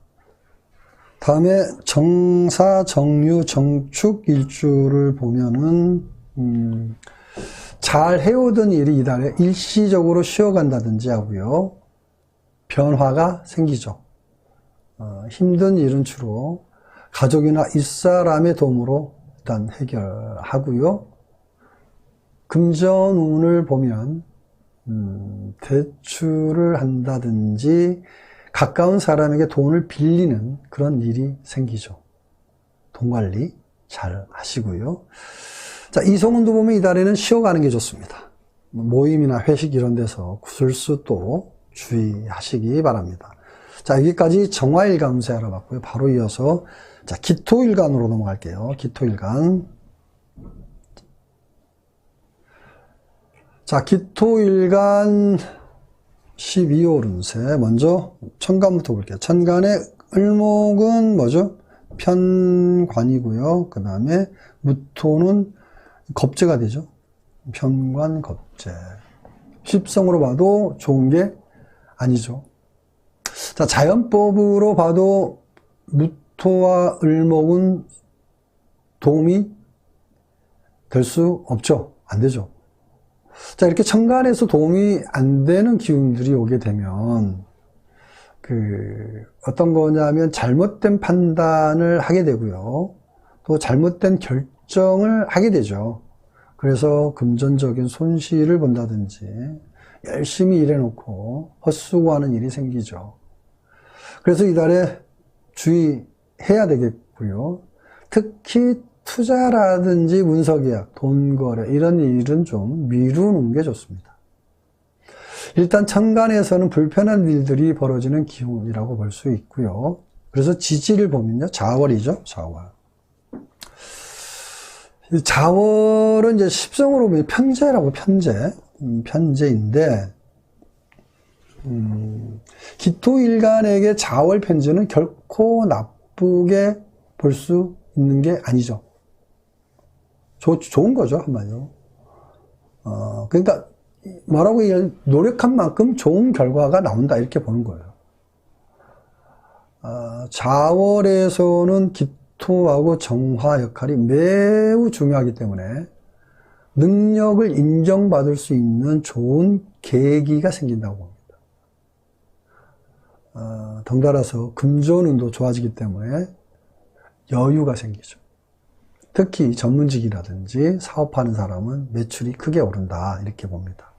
다음에 정사, 정유, 정축 일주를 보면은 잘 해오던 일이 이달에 일시적으로 쉬어간다든지 하고요. 변화가 생기죠. 힘든 일은 주로 가족이나 윗사람의 도움으로 일단 해결하고요. 금전운을 보면 대출을 한다든지 가까운 사람에게 돈을 빌리는 그런 일이 생기죠. 돈 관리 잘 하시고요. 자, 이성운도 보면 이달에는 쉬어가는 게 좋습니다. 모임이나 회식 이런 데서 구술수도 주의하시기 바랍니다. 자, 여기까지 정화일간 운세 알아봤고요. 바로 이어서 자, 기토일간으로 넘어갈게요. 기토일간. 자, 기토일간 12월 운세. 먼저 천간부터 볼게요. 천간의 을목은 뭐죠? 편관이고요. 그 다음에 무토는 겁재가 되죠. 편관, 겁재. 십성으로 봐도 좋은 게 아니죠. 자, 자연법으로 봐도 무토와 을목은 도움이 될 수 없죠. 안 되죠. 자, 이렇게 천간에서 도움이 안 되는 기운들이 오게 되면, 어떤 거냐면 잘못된 판단을 하게 되고요. 또 잘못된 결정을 하게 되죠. 그래서 금전적인 손실을 본다든지, 열심히 일해놓고 헛수고하는 일이 생기죠. 그래서 이달에 주의해야 되겠고요. 특히 투자라든지 문서계약, 돈거래 이런 일은 좀 미루는 게 좋습니다. 일단 천간에서는 불편한 일들이 벌어지는 기운이라고 볼 수 있고요. 그래서 지지를 보면요. 자월이죠. 자월. 자월은 이제 십성으로 보면 편재라고 편재인데 기토일간에게 자월 편재는 결코 나쁘게 볼 수 있는 게 아니죠. 좋은 거죠, 한마디로. 그러니까, 뭐라고 얘기하면, 노력한 만큼 좋은 결과가 나온다, 이렇게 보는 거예요. 자월에서는 기토하고 정화 역할이 매우 중요하기 때문에, 능력을 인정받을 수 있는 좋은 계기가 생긴다고 봅니다. 덩달아서 금전운도 좋아지기 때문에 여유가 생기죠. 특히 전문직이라든지 사업하는 사람은 매출이 크게 오른다 이렇게 봅니다.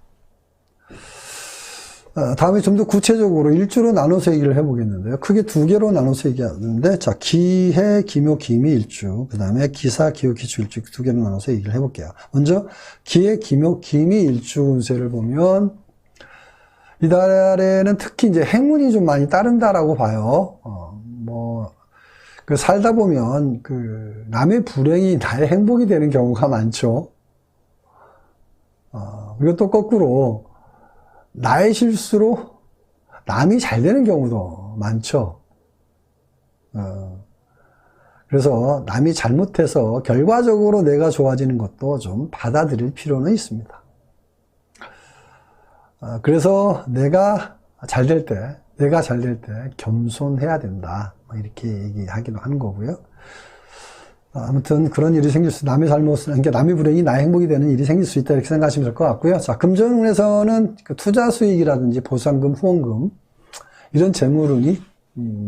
다음에 좀 더 구체적으로 일주로 나눠서 얘기를 해보겠는데요. 크게 두 개로 나눠서 얘기하는데, 자, 기해, 기묘, 기미 일주, 그 다음에 기사, 기후, 기축 일주 두 개로 나눠서 얘기를 해볼게요. 먼저 기해, 기묘, 기미 일주 운세를 보면 이달에는 특히 이제 행운이 좀 많이 따른다라고 봐요. 살다 보면 남의 불행이 나의 행복이 되는 경우가 많죠. 그리고 또 거꾸로 나의 실수로 남이 잘 되는 경우도 많죠. 그래서 남이 잘못해서 결과적으로 내가 좋아지는 것도 좀 받아들일 필요는 있습니다. 그래서 내가 잘 될 때 겸손해야 된다. 이렇게 얘기하기도 하는 거고요. 아무튼 그런 일이 생길 수, 남의 잘못을, 그러니까 남의 불행이 나의 행복이 되는 일이 생길 수 있다 이렇게 생각하시면 될 것 같고요. 자, 금전운에서는 투자 수익이라든지 보상금, 후원금 이런 재물운이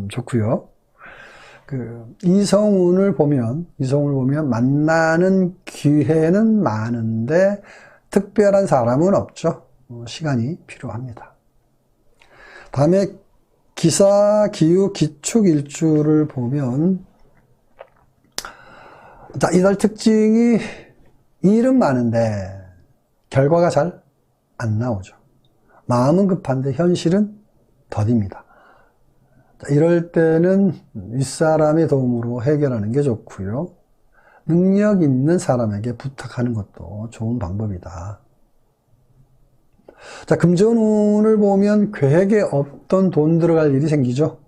좋고요. 이성운을 보면 만나는 기회는 많은데 특별한 사람은 없죠. 시간이 필요합니다. 다음에 기사, 기후, 기축 일주를 보면, 자, 이달 특징이 일은 많은데 결과가 잘 안 나오죠. 마음은 급한데 현실은 더딥니다. 자, 이럴 때는 윗사람의 도움으로 해결하는 게 좋고요. 능력 있는 사람에게 부탁하는 것도 좋은 방법이다. 자, 금전운을 보면 계획에 없던 돈 들어갈 일이 생기죠.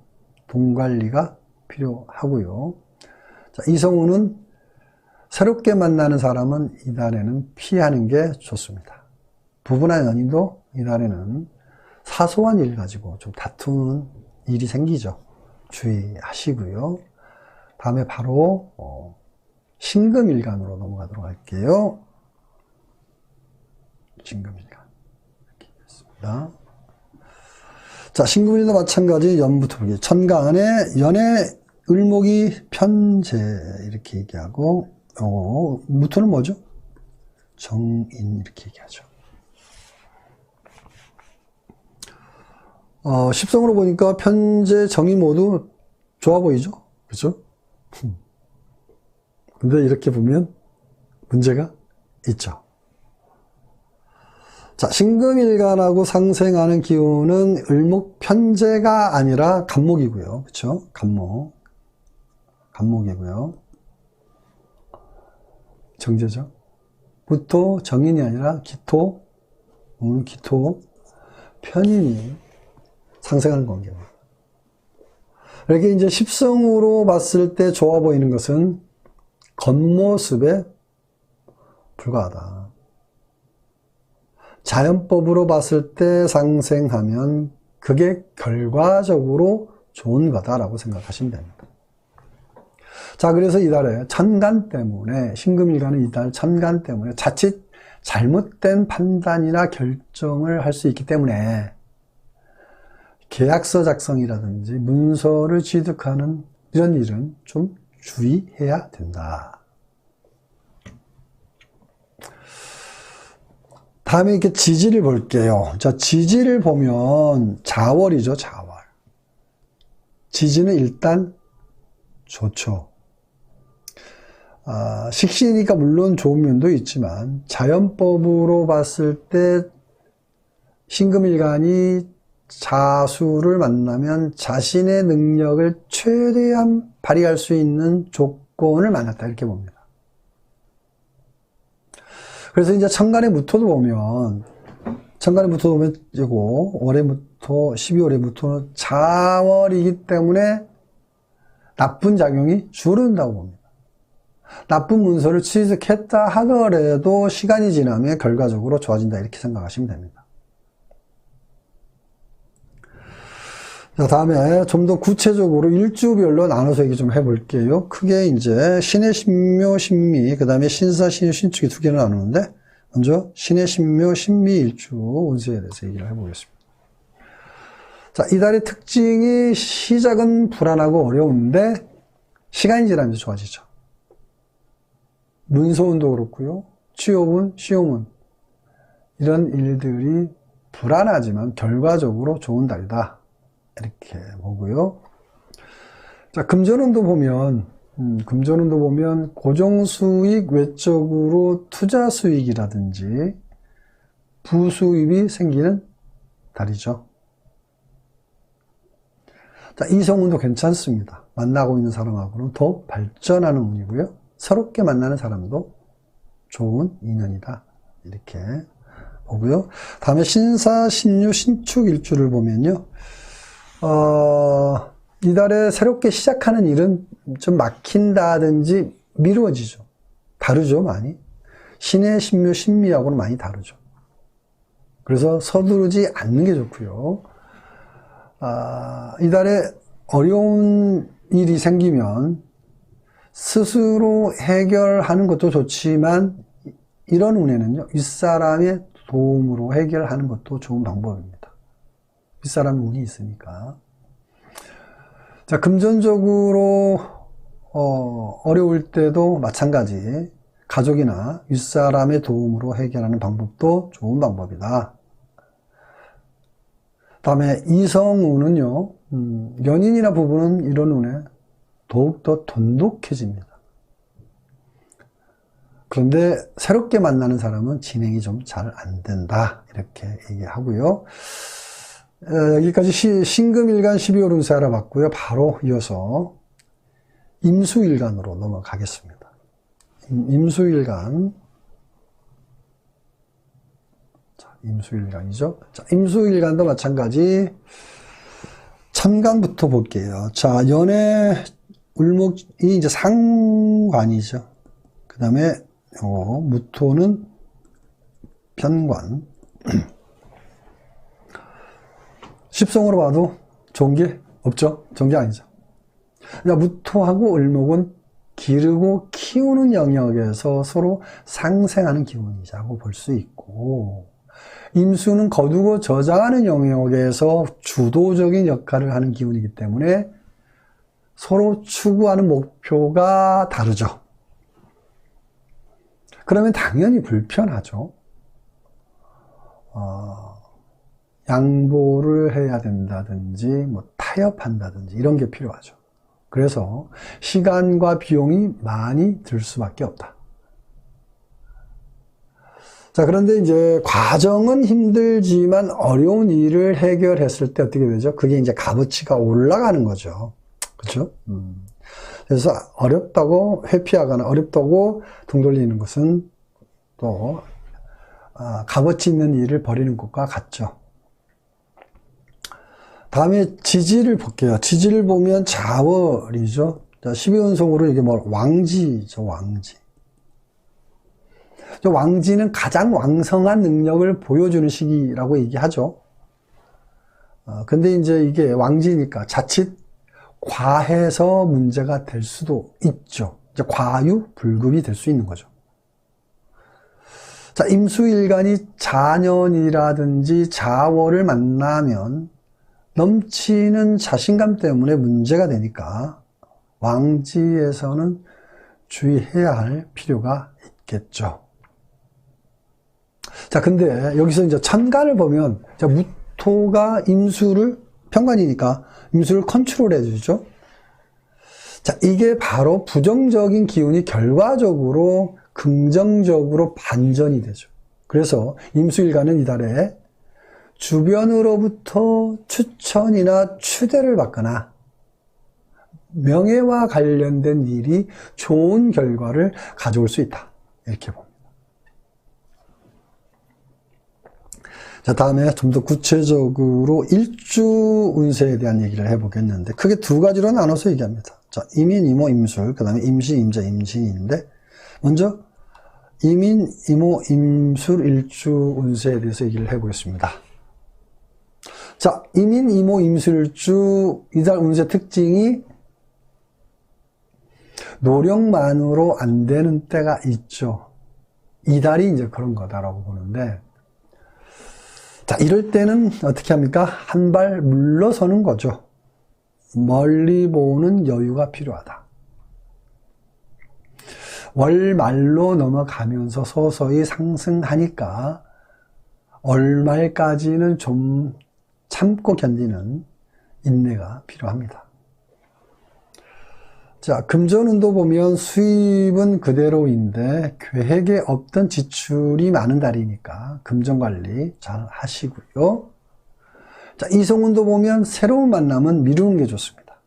돈 관리가 필요하고요. 자, 이성운은 새롭게 만나는 사람은 이달에는 피하는 게 좋습니다. 부부나 연인도 이달에는 사소한 일 가지고 좀 다투는 일이 생기죠. 주의하시고요. 다음에 바로 신금일간으로 넘어가도록 할게요. 신금일간. 자, 신금일도 마찬가지 연부터 보기. 천간에 연의 을목이 편재 이렇게 얘기하고, 무토는 뭐죠? 정인 이렇게 얘기하죠. 십성으로 보니까 편재, 정인 모두 좋아 보이죠? 그죠? 근데 이렇게 보면 문제가 있죠. 자, 신금일간하고 상생하는 기운은 을목 편재가 아니라 간목이고요. 그렇죠? 간목이고요. 정제죠. 무토 정인이 아니라 기토 편인이 상생하는 관계입니다. 이렇게 이제 십성으로 봤을 때 좋아 보이는 것은 겉모습에 불과하다. 자연법으로 봤을 때 상생하면 그게 결과적으로 좋은 거다라고 생각하시면 됩니다. 자, 그래서 이달에 천간 때문에, 신금일간은 이달 천간 때문에 자칫 잘못된 판단이나 결정을 할 수 있기 때문에 계약서 작성이라든지 문서를 취득하는 이런 일은 좀 주의해야 된다. 다음에 이렇게 지지를 볼게요. 자, 지지를 보면 자월이죠, 자월. 지지는 일단 좋죠. 식신이니까 물론 좋은 면도 있지만 자연법으로 봤을 때 신금일간이 자수를 만나면 자신의 능력을 최대한 발휘할 수 있는 조건을 만났다 이렇게 봅니다. 그래서 이제 천간의 무토도 보면 이거 올해 무토, 12월의 무토는 자월이기 때문에 나쁜 작용이 줄어든다고 봅니다. 나쁜 문서를 취득했다 하더라도 시간이 지나면 결과적으로 좋아진다 이렇게 생각하시면 됩니다. 자, 다음에 좀 더 구체적으로 일주별로 나눠서 얘기 좀 해볼게요. 크게 이제 신의 신묘, 신미, 그 다음에 신사, 신유, 신축이 두 개를 나누는데 먼저 신의 신묘, 신미, 일주 운세에 대해서 얘기를 해보겠습니다. 자, 이달의 특징이 시작은 불안하고 어려운데 시간이 지나면서 좋아지죠. 문서운도 그렇고요. 취업운, 시험운 이런 일들이 불안하지만 결과적으로 좋은 달이다. 이렇게 보고요. 자, 금전운도 보면 고정수익 외적으로 투자 수익이라든지 부수입이 생기는 달이죠. 자, 이성운도 괜찮습니다. 만나고 있는 사람하고는 더 발전하는 운이고요. 새롭게 만나는 사람도 좋은 인연이다. 이렇게 보고요. 다음에 신사, 신유, 신축 일주를 보면요. 이달에 새롭게 시작하는 일은 좀 막힌다든지 미루어지죠. 다르죠, 많이. 신의 신묘, 신미하고는 많이 다르죠. 그래서 서두르지 않는 게 좋고요. 이달에 어려운 일이 생기면 스스로 해결하는 것도 좋지만 이런 운에는요, 윗사람의 도움으로 해결하는 것도 좋은 방법입니다. 윗사람 운이 있으니까. 자, 금전적으로 어려울 때도 마찬가지 가족이나 윗사람의 도움으로 해결하는 방법도 좋은 방법이다. 다음에 이성운은요, 연인이나 부부는 이런 운에 더욱더 돈독해집니다. 그런데 새롭게 만나는 사람은 진행이 좀 잘 안 된다. 이렇게 얘기하고요. 여기까지 신금일간 12월 운세 알아봤고요. 바로 이어서 임수일간으로 넘어가겠습니다. 임수일간. 자, 임수일간이죠. 자, 임수일간도 마찬가지 천간부터 볼게요. 자, 연애 울목이 이제 상관이죠. 그 다음에 무토는 편관. 십성으로 봐도 좋은 게 없죠. 좋은 게 아니죠. 그러니까 무토하고 을목은 기르고 키우는 영역에서 서로 상생하는 기운이라고 볼 수 있고, 임수는 거두고 저장하는 영역에서 주도적인 역할을 하는 기운이기 때문에 서로 추구하는 목표가 다르죠. 그러면 당연히 불편하죠. 양보를 해야 된다든지 뭐 타협한다든지 이런 게 필요하죠. 그래서 시간과 비용이 많이 들 수밖에 없다. 자, 그런데 이제 과정은 힘들지만 어려운 일을 해결했을 때 어떻게 되죠? 그게 이제 값어치가 올라가는 거죠. 그렇죠? 그래서 어렵다고 회피하거나 어렵다고 등 돌리는 것은 또 값어치 있는 일을 벌이는 것과 같죠. 다음에 지지를 볼게요. 지지를 보면 자월이죠. 12운성으로 이게 뭐 왕지죠, 왕지. 왕지는 가장 왕성한 능력을 보여주는 시기라고 얘기하죠. 근데 이제 이게 왕지니까 자칫 과해서 문제가 될 수도 있죠. 이제 과유불급이 될 수 있는 거죠. 자, 임수일간이 자년이라든지 자월을 만나면 넘치는 자신감 때문에 문제가 되니까 왕지에서는 주의해야 할 필요가 있겠죠. 자, 근데 여기서 이제 천간을 보면, 자, 무토가 임수를, 편관이니까 임수를 컨트롤 해주죠. 자, 이게 바로 부정적인 기운이 결과적으로 긍정적으로 반전이 되죠. 그래서 임수일간은 이달에 주변으로부터 추천이나 추대를 받거나 명예와 관련된 일이 좋은 결과를 가져올 수 있다. 이렇게 봅니다. 자, 다음에 좀 더 구체적으로 일주 운세에 대한 얘기를 해보겠는데, 크게 두 가지로 나눠서 얘기합니다. 자, 이민, 이모, 임술, 그 다음에 임시, 임자, 임신인데, 먼저, 이민, 이모, 임술, 일주 운세에 대해서 얘기를 해보겠습니다. 자, 이민, 이모, 임술, 일주, 이달 운세 특징이 노력만으로 안 되는 때가 있죠. 이달이 이제 그런 거다라고 보는데, 자, 이럴 때는 어떻게 합니까? 한 발 물러서는 거죠. 멀리 보는 여유가 필요하다. 월 말로 넘어가면서 서서히 상승하니까 월말까지는 좀 참고 견디는 인내가 필요합니다. 자, 금전운도 보면 수입은 그대로인데 계획에 없던 지출이 많은 달이니까 금전관리 잘 하시고요. 자, 이성운도 보면 새로운 만남은 미루는 게 좋습니다.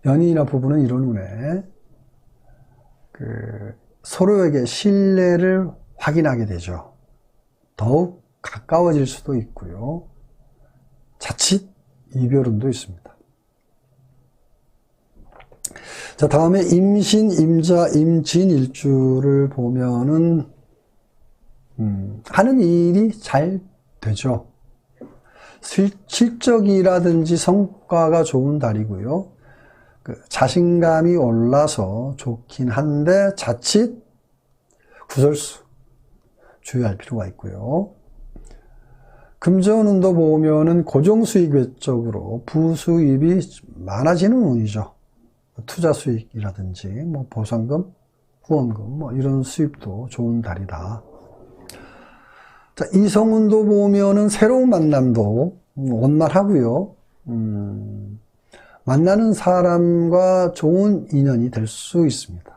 연인이나 부부는 이런 운에 서로에게 신뢰를 확인하게 되죠. 더욱 가까워질 수도 있고요. 자칫 이별운도 있습니다. 자, 다음에 임신, 임자, 임진 일주를 보면은 하는 일이 잘 되죠. 실적이라든지 성과가 좋은 달이고요. 자신감이 올라서 좋긴 한데 자칫 구설수 주의할 필요가 있고요. 금전운도 보면은 고정수익 외적으로 부수입이 많아지는 운이죠. 투자 수익이라든지 뭐 보상금, 후원금 이런 수입도 좋은 달이다. 자, 이성운도 보면은 새로운 만남도 원만하고요. 만나는 사람과 좋은 인연이 될 수 있습니다.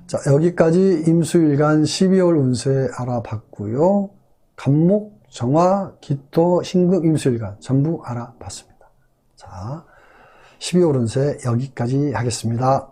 자, 여기까지 임수일간 12월 운세 알아봤고요. 간목, 정화, 기토, 신금, 임수일간 전부 알아봤습니다. 자, 12월 운세 여기까지 하겠습니다.